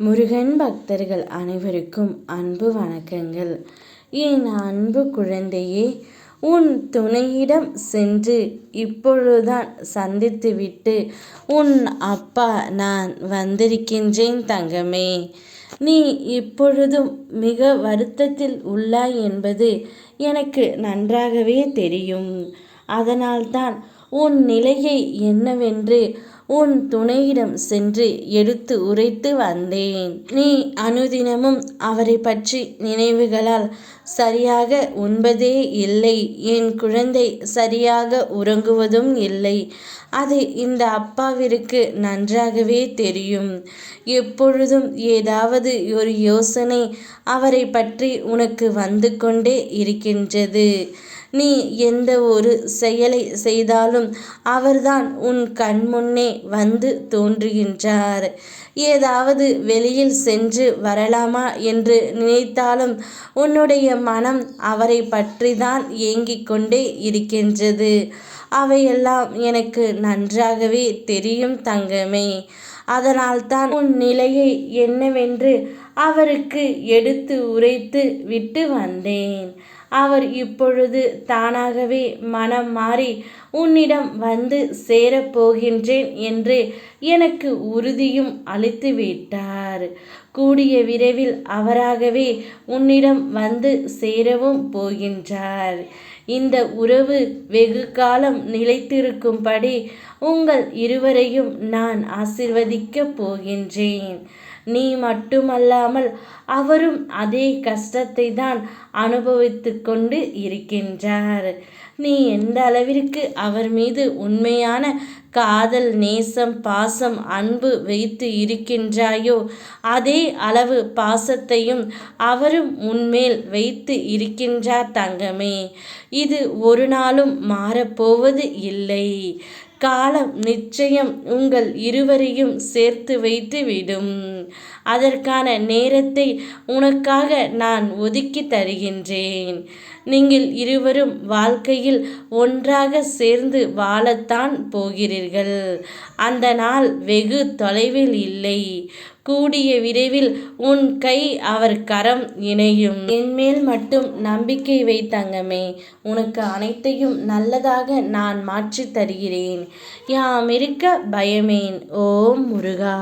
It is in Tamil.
முருகன் பக்தர்கள் அனைவருக்கும் அன்பு வணக்கங்கள். என் அன்பு குழந்தையே, உன் துணையிடம் சென்று இப்பொழுதுதான் சந்தித்துவிட்டு உன் அப்பா நான் வந்திருக்கின்றேன் தங்கமே. நீ இப்பொழுதும் மிக வருத்தத்தில் உள்ளாய் என்பது எனக்கு நன்றாகவே தெரியும். அதனால்தான் உன் நிலையை என்னவென்று உன் துணையிடம் சென்று எடுத்து உரைத்து வந்தேன். நீ அனுதினமும் அவரை பற்றி நினைவுகளால் சரியாக உண்பதே இல்லை, என் குழந்தை சரியாக உறங்குவதும் இல்லை. அது இந்த அப்பாவிற்கு நன்றாகவே தெரியும். எப்பொழுதும் ஏதாவது ஒரு யோசனை அவரை பற்றி உனக்கு வந்து கொண்டே இருக்கின்றது. நீ எந்த ஒரு செயலை செய்தாலும் அவர்தான் உன் கண்முன்னே வந்து தோன்றுகின்றார். ஏதாவது வெளியில் சென்று வரலாமா என்று நினைத்தாலும் உன்னுடைய மனம் அவரை பற்றிதான் ஏங்கிக் கொண்டே இருக்கின்றது. அவையெல்லாம் எனக்கு நன்றாகவே தெரியும் தங்கமே. அதனால்தான் உன் நிலையை என்னவென்று அவருக்கு எடுத்து உரைத்து விட்டு வந்தேன். அவர் இப்பொழுது தானாகவே மனம் மாறி உன்னிடம் வந்து சேரப்போகின்றேன் என்று எனக்கு உறுதியும் அளித்து விட்டார். கூடிய விரைவில் அவராகவே உன்னிடம் வந்து சேரவும் போகின்றார். இந்த உறவு வெகு காலம் நிலைத்திருக்கும்படி உங்கள் இருவரையும் நான் ஆசீர்வதிக்கப் போகின்றேன். நீ மட்டுமல்லாமல் அவரும் அதே கஷ்டத்தை தான் அனுபவித்து கொண்டு இருக்கின்றார். நீ எந்த அளவிற்கு அவர் மீது உண்மையான காதல், நேசம், பாசம், அன்பு வைத்து இருக்கின்றாயோ அதே அளவு பாசத்தையும் அவரும் உன்மேல் வைத்து இருக்கின்றார் தங்கமே. இது ஒரு நாளும் மாறப்போவது இல்லை. காலம் நிச்சயம் உங்கள் இருவரையும் சேர்த்து வைத்து விடும். அதற்கான நேரத்தை உனக்காக நான் ஒதுக்கி தருகின்றேன். நீங்கள் இருவரும் வாழ்க்கையில் ஒன்றாக சேர்ந்து வாழத்தான் போகிறீர்கள். அந்த நாள் வெகு தொலைவில் இல்லை. கூடிய விரைவில் உன் கை அவர் கரம் இணையும். என்மேல் மட்டும் நம்பிக்கை வை தங்கமே. உனக்கு அனைத்தையும் நல்லதாக நான் மாற்றி தருகிறேன். யாம் இருக்க பயமேன். ஓம் முருகா.